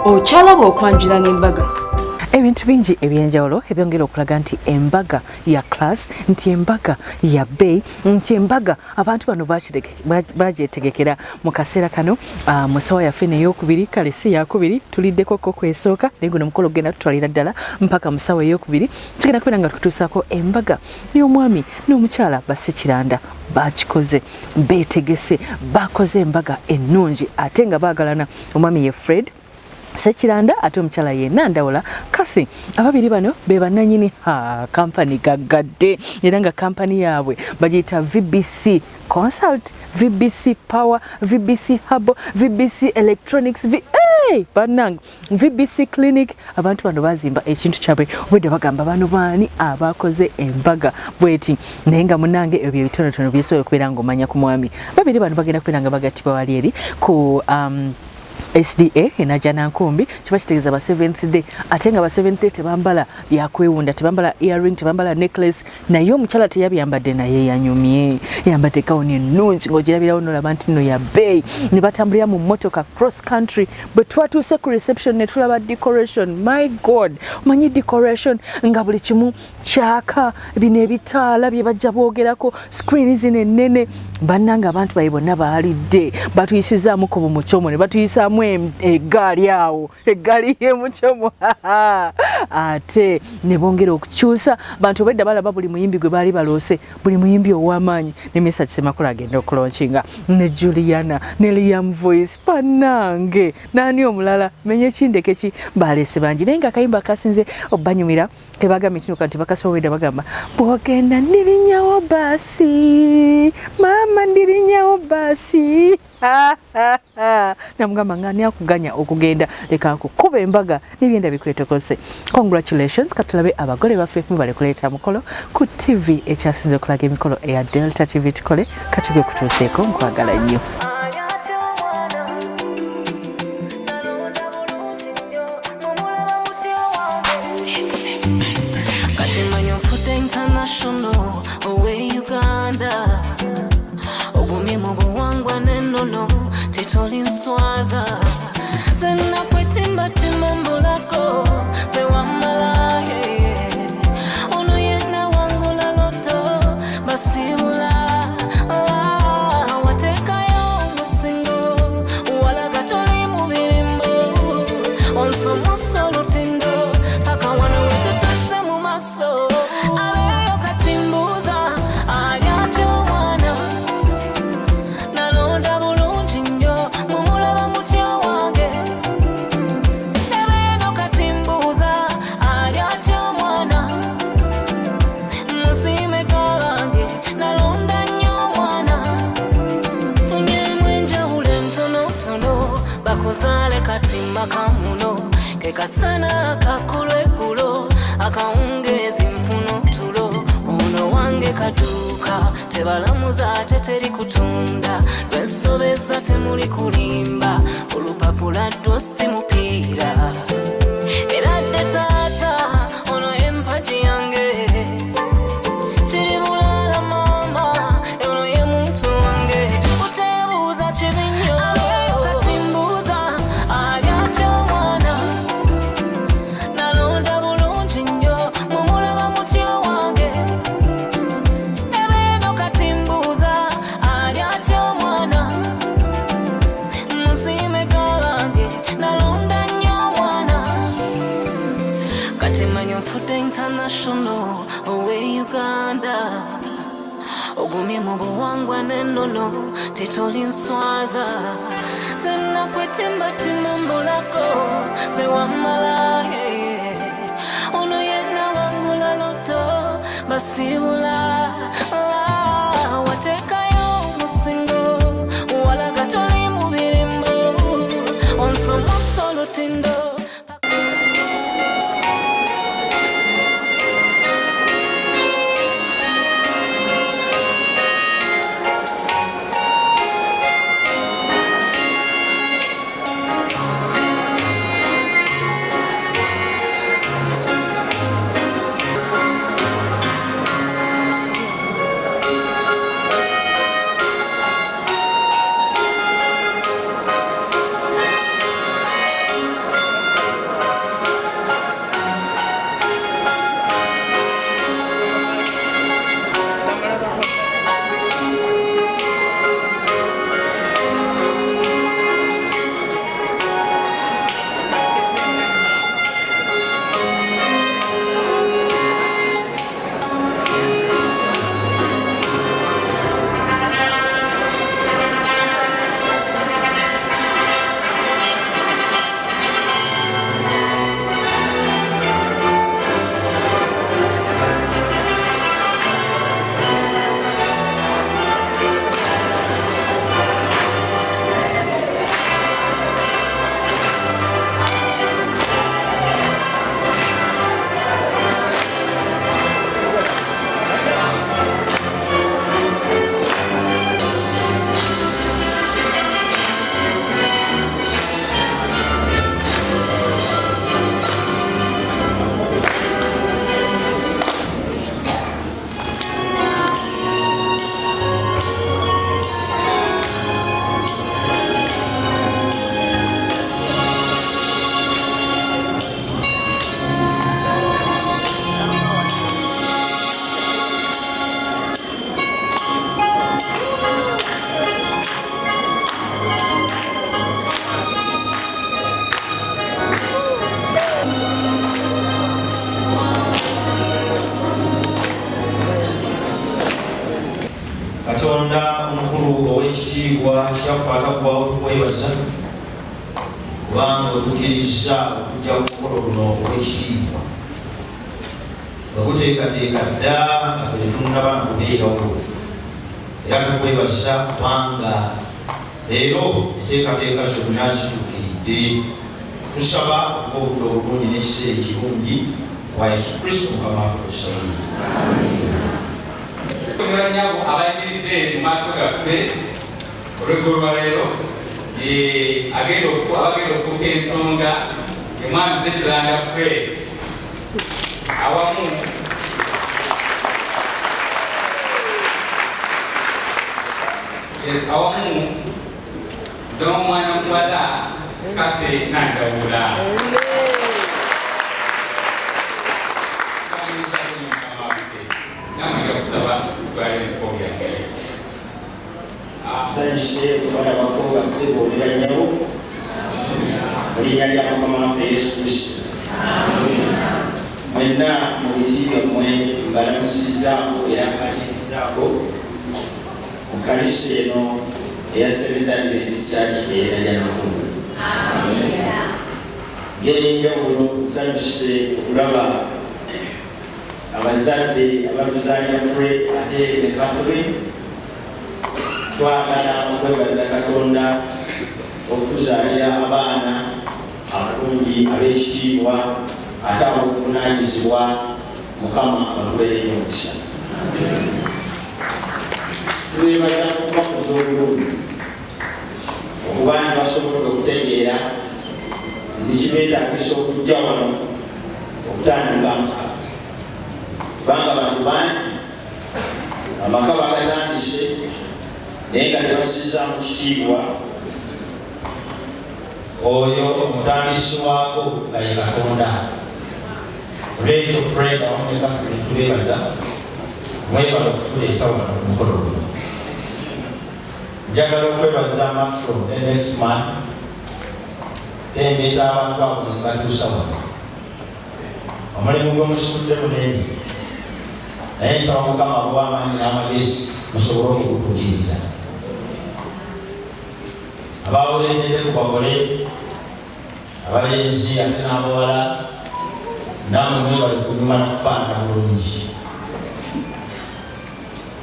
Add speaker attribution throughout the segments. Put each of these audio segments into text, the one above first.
Speaker 1: Okyalaba okwanjula n'embaga.
Speaker 2: Ebintu bingi ebyenjawulo ebyongera okulaga nti embaga ya class, nti embaga ya bay, nti embaga abantu bano bagyetegekera mu kaseera kano mu ssaawa yaffe n'eyokubiri, kale si yakubiri tuliddeko kwesooka naye guno mukolo genda tutwalira ddala mpaka mu ssaawa eyokubiri tugenda kubeera nga tutuusaako embaga y'omwami n'omukyala Bassekiranda bakikoze beetegese bakoze embaga ennungi ate nga baagalana. Omwami ye Fred Ssekiranda ate omukyala ye Nandawula Kathy. Ababiri bano be bannannyini kampani gaggadde era nga kampani yaabwe bagiyita VBC Consult, VBC Power, VBC Hub, VBC Electronics, bannange VBC Clinic. Abantu bano bazimba ekintu kyabwe obwedda bagamba bano baani abakoze embaga bweti naye nga munange ebyo ebitonotono byesobola okubeera ng'omanya ku mwami. Babiri bano bagenda kubeera nga bagattibwa wali eri ku SDA enajja Nkumbi kiba kitegeeza ba 7th day ate nga ba 7th day tebambala byakwewunda, tebambala earring, tebambala necklace, naye omukyala teyabyambadde naye yanyumye, yambadde gawuni ennungi ng'ogirabirawo n'olaba nti nno ya bay. Ne batambulira mu mmotoka cross country. Bwe twatuuse ku reception ne tulaba decoration, my god, omanyi decoration nga buli kimu kyaka, bino ebitaala bye bajja boogerako, screen zino ennene. Bannanga abantu bayi bonna baalidde batuyisizaamu ku bumucomo ne batuyisaamu eggaali awo, eggaali y'emucomo ate ne bongera okukyusa. Bantu obwedda balaba buli muyimbi gwe baali baloose, buli muyimbi ow'amaanyi ne Mesa Kisemakula agenda okulonkinga ne Juliana ne Liam Voice. Bannange naani omulala menye kindeke ki baleese bangi naye nga akayimba kasinze obbanyumira tebagambye kino kanti bakasiba obwedda bagamba bwogenda ndirinnyawo baasi mama ndirinnyawo baasi namugamba ngani akuganya okugenda leka akukuba embaga n'ebyenda bikwetokose. Congratulations katulabe abagole baffe mubale kuleeta mukolo ku TV ekyasinze okulaga emikolo eya Delta TV tukole katuge kutuuseeko nkwagala nnyo.
Speaker 3: International away Uganda ogumye mu buwangwa n'ennono titoli nswaza zenna kwetimba timba mbulako sewamalaye ono yenna wangula loto basibula watekayo omusingo walaga toli mu birimbo onsomusa olutindo paka wano wetutuse mu maso. Bakuzale katimba kamuno kekasana kakulekulo akawungezi mfuno tulo ono wange kaduka tebalamuza ate teri kutunda lwesobeza temuli kulimba olupapula dosi mupiira era dde taata ono empaji yange kiri bulala mama ono ye muntu wange utebuuza kibinyo International away Uganda ogumye mu buwangwa n'ennono titoli nswaza zenna kwetimba timba mbulako sewamalaye ono yenna wangula loto basibula watekayo omusingo walaga toli mu birimbo onsomusa olutindo.
Speaker 4: ekitiibwa kyakwata kubawo tukwebaza kubanga otukkiriza okujja kukola luno olw'ekitiibwa nga kuteekateeka dda nga fe tetunnaba nakubeerawo era tukwebaza kubanga leero enteekateeka zonna zituukiridde. Tusaba obudde obulungi n'ekiseera ekirungi wa Yesu Kristo Mukama waffe tusabire.
Speaker 5: Nyabo abayimiridde mu maaso gaffe olw'eggulo lwa leero abagenda okufuuka ensonga Mwami Ssekiranda Fred awamu n'omwana muwala Kate Nandawula.
Speaker 6: Nsanyuse kubala bakobwa sseboolera nnyo mu linnya lya Mukama waffe Yesu Kristo. Mwenna mu biti byammwe mbalamusizaako era mbatirizaako mu kanisa eno eya Seventh District ey'Erajja Nakungulu. Ng'enjawulo nsanyuse okulaba abazadde abatuzaanya Fred ate ne Catherine. Twagala okwebaza Katonda okutuzaalira abaana abalungi ab'ekitiibwa ate ab'obuvunaanyizibwa. Mukama abatubeere omukisa. Twebaza okubakuza obulungi okuba nti basobodde okutegeera nti kibeetaagisa okujja wano okutandika kubanga bantu bangi amaka bagatandise naye nga tebasizza mu kitiibwa oyo omutandisi waako nga ye Katonda. Olwekyo Fred awamu ne Catherine tubeebaza mwebala okutuleeta wano ku mukolo guno. Njagala okwebaza Matro ne next man embeeta abantu abo ne batuusa wano. Omulimu gwemusitudde munene naye nsaba Mukama ab'amaanyi n'amagezi musobole okugutuukiriza. Abawoleredde ku bagole abalenzi ate n'abawala namwe mwebale kunyuma n'okufaanana bulungi.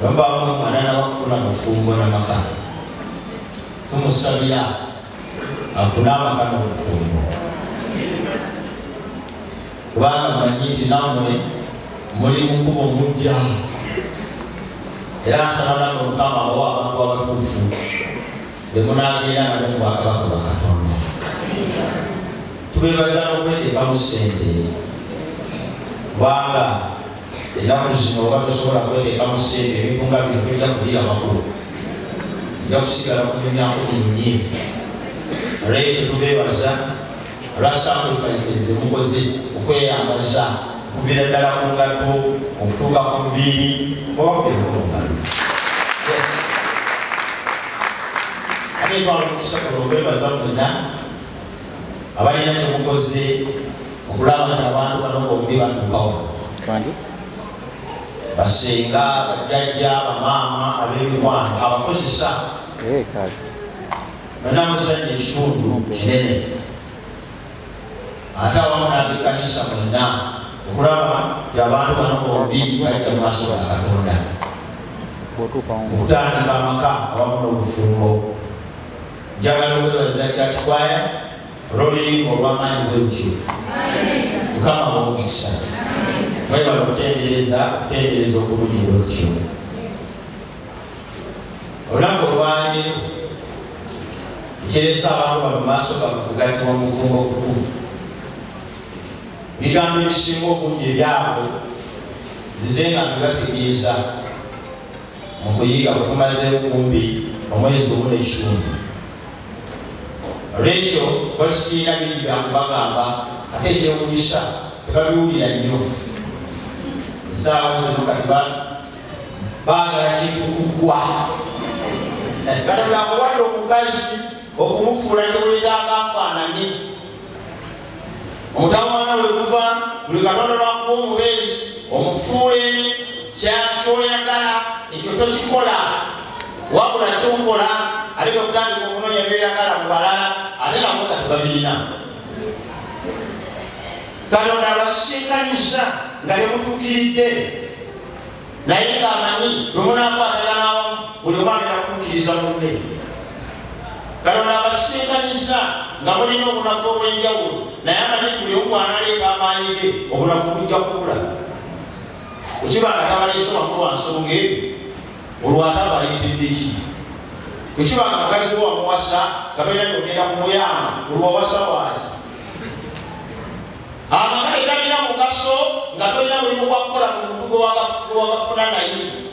Speaker 6: Lwembaamu omwana n'abakufuna bufumbo n'amaka tumusabira afune amaka n'obufumbo kubanga manyi nti nammwe muli mu kkubo mujja era nsaba namwe Mukama abawa abantu abatuufu be munaagenda nabo mu bwakabaka bwa Katonda. Tubeebaza n'okweteekamu ssente kubanga ennaku zino oba tosobola kweteekamu ssente ebintu nga bino tojja kubirabako ojja kusigala kunyumyako binyumye. Olwekyo tubeebaza olwa sacrifices zemukoze okweyambaza okuviira ddala ku ngatto okutuuka ku nviiri obakubeekulungalo. Ate twala omukisa kuno okwebaza mwenna abalina kyemukoze okulaba nti abantu bano bombi batuukawo. Basenga, bajjajja, bamaama, ab'emikwano abakozesa nonna musajja ekitundu kinene ate awamu n'ab'ekkanisa mwenna okulaba nti abantu bano bombi bajja mu maaso ga Katonda okutandika amaka awamu n'obufumbo. Njagala okwebaza Kyatikwaya olw'oluyimba olw'amaanyi bwe lutyo. Mukama w'omukisa mwebala okutendereza obulungi bwe lutyo. Olunaku olwaleero ekiresa abantu bano mu maaso gaffe kugattibwa mu bufumbo obukulu. Ebigambo ebisinga obungi ebyabwe zizenga bibategeeza mu kuyiga bwe kumazeewo kumbi omwezi gumu n'ekitundu. Olwekyo balisiina bingi byakubagamba ate ekyewunyisa tebabiwulira nnyo. Essaawa zino kati baagala kintu kuggwa. Katonda akuwadde omukazi okumufuula kyewetaaga afaanane. Omutawaana bwe guva buli Katonda lwakuba omubeezi omufuule kyoyagala ekyo tokikola wabula kyokola aleka okutandika okunonya ebyeyagala mu balala ate nabo nga tebabirina. Katonda abasisinkanyiza nga temutuukiridde naye ng'amanyi lwe munaakwatagana awamu buli omu agenda kutuukiriza munne. Katonda abasisinkanyiza nga mulina obunafu obw'enjawulo naye amanyi buli omu bw'analeeka amaanyi ge obunafu bujja kubula. Bwekiba nga tabaleese makulu wa nsonga eyo olwo ate abaleetedde ki? Bwekiba nga mukazi we wamuwasa nga toyali ogenda kumuyamba olwo wawasa waaki? Amaka tegalina mugaso nga tolina mulimu gwakukola mu muntu gwe wagafuna naye.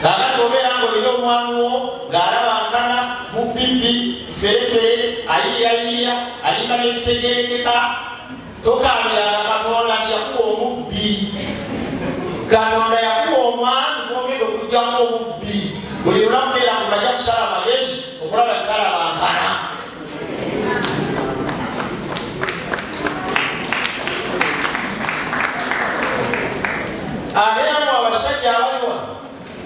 Speaker 6: Kakati obeera ng'olina omwami wo ng'alabankana mubbibi ferefere ayiyayiya alimba n'ebitegerekeka tokamiranga Katonda yakuwa omubbi. Katonda yakuwa omwami gwogenda okugyamu omubbi. Buli lunaku beera nga bajja kusala amagezi okulaba ekalabankana. Ate namwe abasajja abaliwa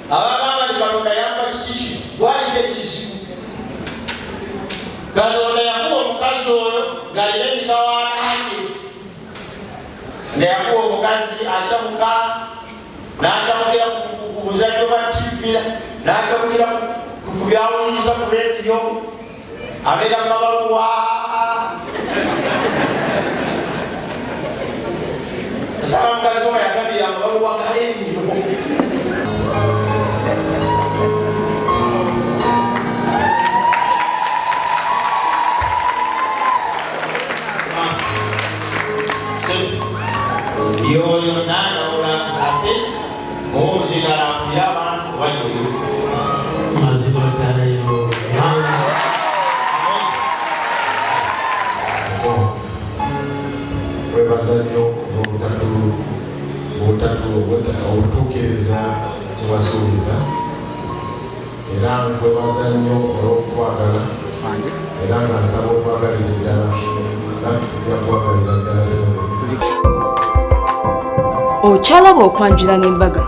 Speaker 6: abagamba nti Katonda yamba kikiki waliko ekizibu. Katonda yakuwa omukazi oyo ng'alina emitawaanaye nga yakuwa omukazi akyamuka n'akyamukira ku buzajjo bwa TV n'akyamukira ku byawuliriza ku rediyo abeera mabaluwa. Saba mukazi oyo yagambira amabaluwa gale nnyo. Yoyo nanawula ate omuzinalambira abantu bayoyo mazima ddala yo.
Speaker 7: Webaza nnyo obutuukiriza kyewasuubiza era nkwebaza nnyo olw'okwagala era nga nsaba otwagalira ddala naffe tujja kwagalira ddala.
Speaker 1: Okyalaba okwanjula n'embaga.